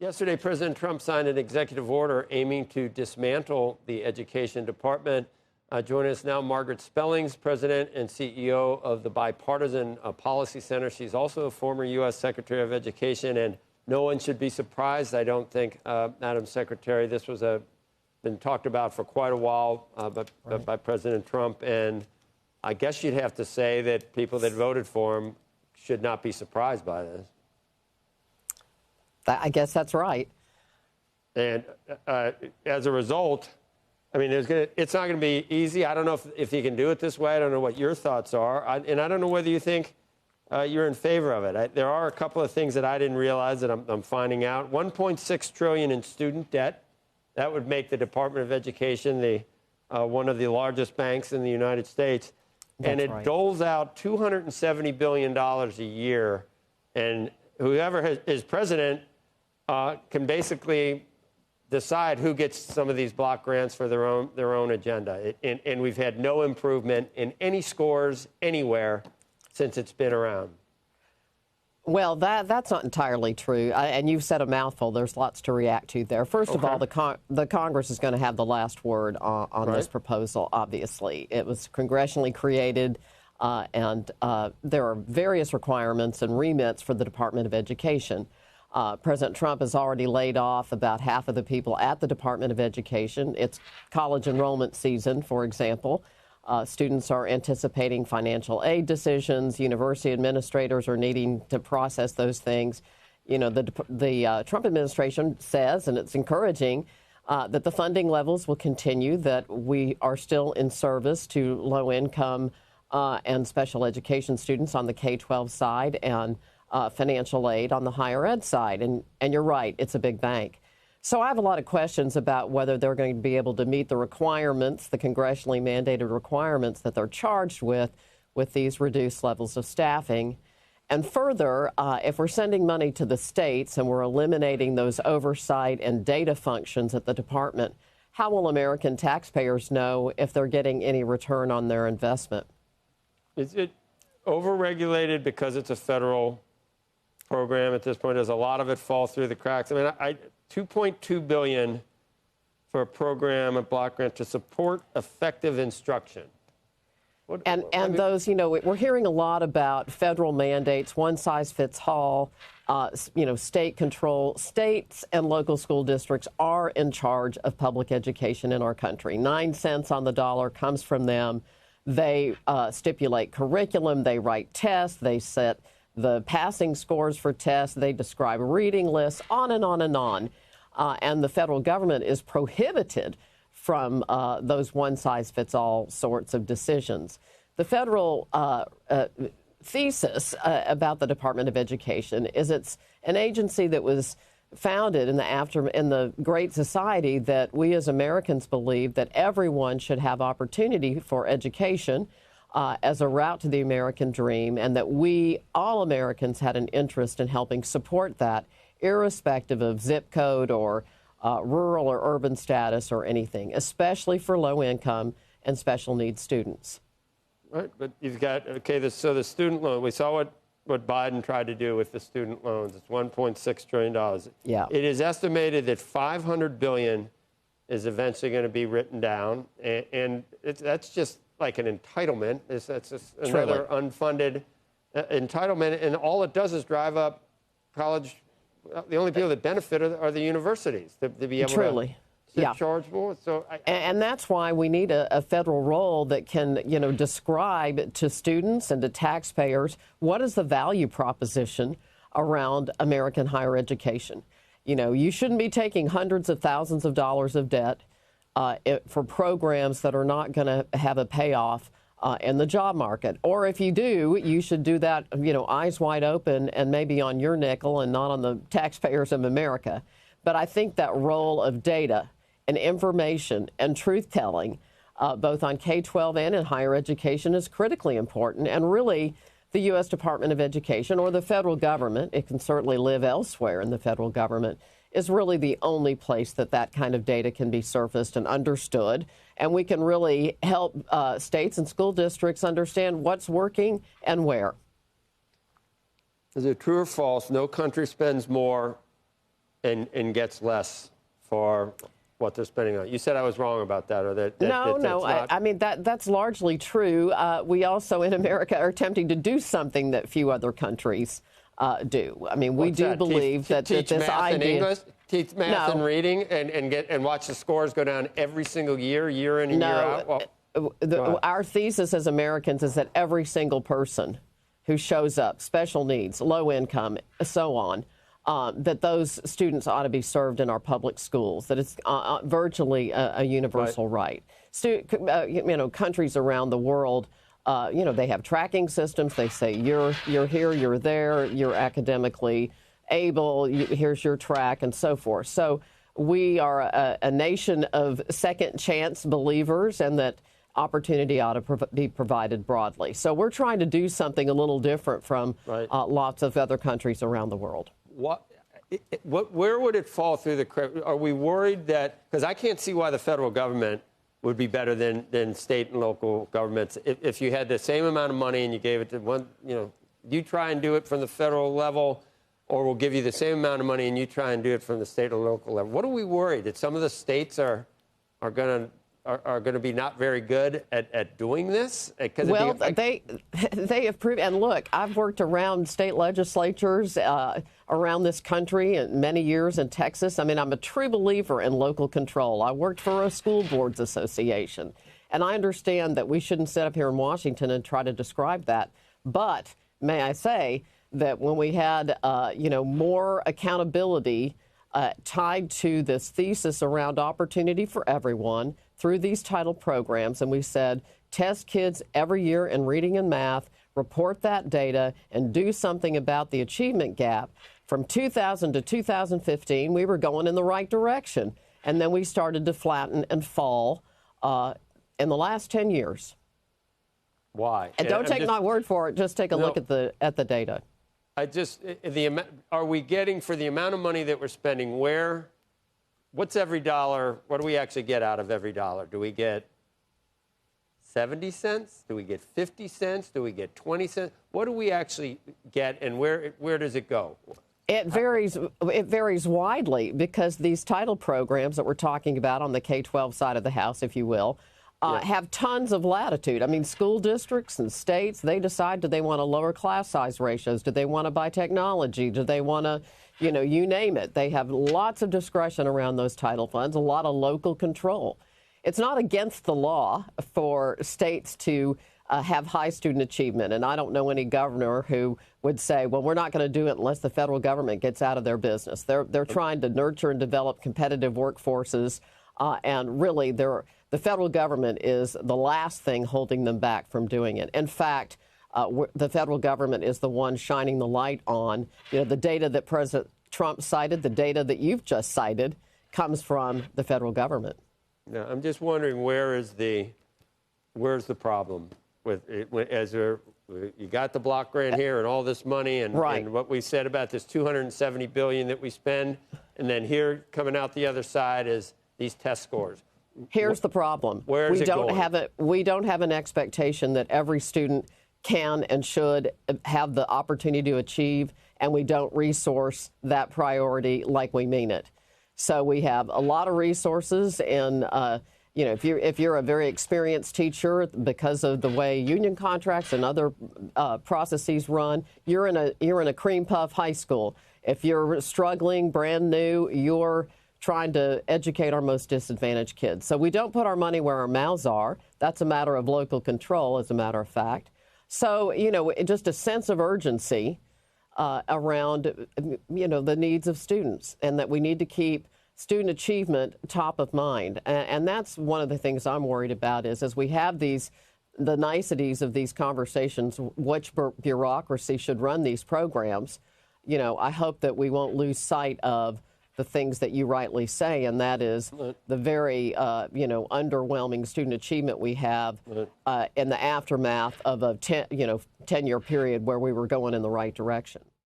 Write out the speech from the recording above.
Yesterday, President Trump signed an executive order aiming to dismantle the Education Department. Joining us now, Margaret Spellings, President and CEO of the Bipartisan Policy Center. She's also a former U.S. Secretary of Education, and no one should be surprised, I don't think, Madam Secretary. This was been talked about for quite a while by President Trump, and I guess you'd have to say that people that voted for him should not be surprised by this. I guess that's right. And as a result, I mean, it's not going to be easy. I don't know if you can do it this way. I don't know what your thoughts are. And I don't know whether you think you're in favor of it. There are a couple of things that I didn't realize that I'm finding out. $1.6 trillion in student debt. That would make the Department of Education one of the largest banks in the United States. And it doles out $270 billion a year. And whoever is president can basically decide who gets some of these block grants for their own agenda. And we've had no improvement in any scores anywhere since it's been around. Well, that's not entirely true. And you've said a mouthful. There's lots to react to there. First of all, the Congress is going to have the last word on this proposal, obviously. It was congressionally created, and there are various requirements and remits for the Department of Education. President Trump has already laid off about half of the people at the Department of Education. It's college enrollment season, for example. Students are anticipating financial aid decisions. University administrators are needing to process those things. You know, the Trump administration says, and it's encouraging, that the funding levels will continue, that we are still in service to low-income and special education students on the K-12 side, and financial aid on the higher ed side. And you're right, it's a big bank. So I have a lot of questions about whether they're going to be able to meet the requirements, the congressionally mandated requirements that they're charged with these reduced levels of staffing. And further, if we're sending money to the states and we're eliminating those oversight and data functions at the department, how will American taxpayers know if they're getting any return on their investment? Is it overregulated because it's a federal program at this point? Does a lot of it fall through the cracks? I mean, $2.2 billion for a program, a block grant to support effective instruction. Those, you know, we're hearing a lot about federal mandates, one size fits all, you know, state control. States and local school districts are in charge of public education in our country. 9 cents on the dollar comes from them. They stipulate curriculum, they write tests, they set the passing scores for tests, they describe reading lists, on and on and on. And the federal government is prohibited from those one-size-fits-all sorts of decisions. The federal thesis about the Department of Education is it's an agency that was founded in the Great Society, that we as Americans believe that everyone should have opportunity for education as a route to the American dream, and that all Americans had an interest in helping support that, irrespective of zip code or rural or urban status or anything, especially for low-income and special needs students. Right, but you've got, so the student loan, we saw what Biden tried to do with the student loans. It's $1.6 trillion. Yeah. It is estimated that $500 billion is eventually going to be written down, and that's just like an entitlement. That's just another unfunded entitlement, and all it does is drive up college. The only people that benefit are the universities to be able to charge more. So and that's why we need a federal role that can, you know, describe to students and to taxpayers what is the value proposition around American higher education. You know, you shouldn't be taking hundreds of thousands of dollars of debt for programs that are not going to have a payoff in the job market. Or if you do, you should do that, you know, eyes wide open and maybe on your nickel and not on the taxpayers of America. But I think that role of data and information and truth-telling, both on K-12 and in higher education, is critically important. And really, the U.S. Department of Education, or the federal government, it can certainly live elsewhere in the federal government, is really the only place that kind of data can be surfaced and understood. And we can really help states and school districts understand what's working and where. Is it true or false? No country spends more and gets less for what they're spending on. You said I was wrong about that, or that no. not... I mean, that's largely true. We also in America are attempting to do something that few other countries do. I mean, we do believe that teach this math idea... and English, teach math and reading, and watch the scores go down every single year in and year out. Well, our thesis as Americans is that every single person who shows up, special needs, low income, so on, that those students ought to be served in our public schools, that it's virtually a universal right. Countries around the world, they have tracking systems. They say you're here, you're there, you're academically able, here's your track, and so forth. So we are a nation of second chance believers, and that opportunity ought to be provided broadly. So we're trying to do something a little different from lots of other countries around the world. Where would it fall through the cracks? Are we worried that, because I can't see why the federal government would be better than state and local governments. If you had the same amount of money and you gave it to one, you try and do it from the federal level, or we'll give you the same amount of money and you try and do it from the state or local level. What are we worried? That some of the states are going to be not very good at doing this? Well, they have proven, and look, I've worked around state legislatures around this country in many years in Texas. I mean, I'm a true believer in local control. I worked for a school boards association, and I understand that we shouldn't sit up here in Washington and try to describe that. But may I say that when we had, more accountability tied to this thesis around opportunity for everyone through these title programs, and we said, test kids every year in reading and math, report that data, and do something about the achievement gap. From 2000 to 2015, we were going in the right direction, and then we started to flatten and fall in the last 10 years. Why? And don't take my word for it. Just take a look at the data. Are we getting, for the amount of money that we're spending, what's every dollar? What do we actually get out of every dollar? Do we get 70 cents? Do we get 50 cents? Do we get 20 cents? What do we actually get, and where does it go? It varies widely, because these title programs that we're talking about on the K-12 side of the house, if you will, have tons of latitude. I mean, school districts and states, they decide, do they want to lower class size ratios? Do they want to buy technology? Do they want to, you name it. They have lots of discretion around those title funds, a lot of local control. It's not against the law for states to have high student achievement, and I don't know any governor who would say, well, we're not going to do it unless the federal government gets out of their business. They're trying to nurture and develop competitive workforces, and really the federal government is the last thing holding them back from doing it. In fact, the federal government is the one shining the light on, the data that President Trump cited, the data that you've just cited, comes from the federal government. Yeah, I'm just wondering, where's the problem with it? You got the block grant here and all this money, and what we said about this $270 billion that we spend, and then here coming out the other side is these test scores. Here's the problem. Where is it going? We don't have an expectation that every student can and should have the opportunity to achieve, and we don't resource that priority like we mean it. So we have a lot of resources, and if you're a very experienced teacher, because of the way union contracts and other processes run, you're in a cream puff high school. If you're struggling, brand new, you're trying to educate our most disadvantaged kids. So we don't put our money where our mouths are. That's a matter of local control, as a matter of fact. So, just a sense of urgency around, the needs of students, and that we need to keep student achievement top of mind. And that's one of the things I'm worried about, is as we have the niceties of these conversations, which bureaucracy should run these programs, I hope that we won't lose sight of the things that you rightly say, and that is the very, underwhelming student achievement we have in the aftermath of a 10-year period where we were going in the right direction.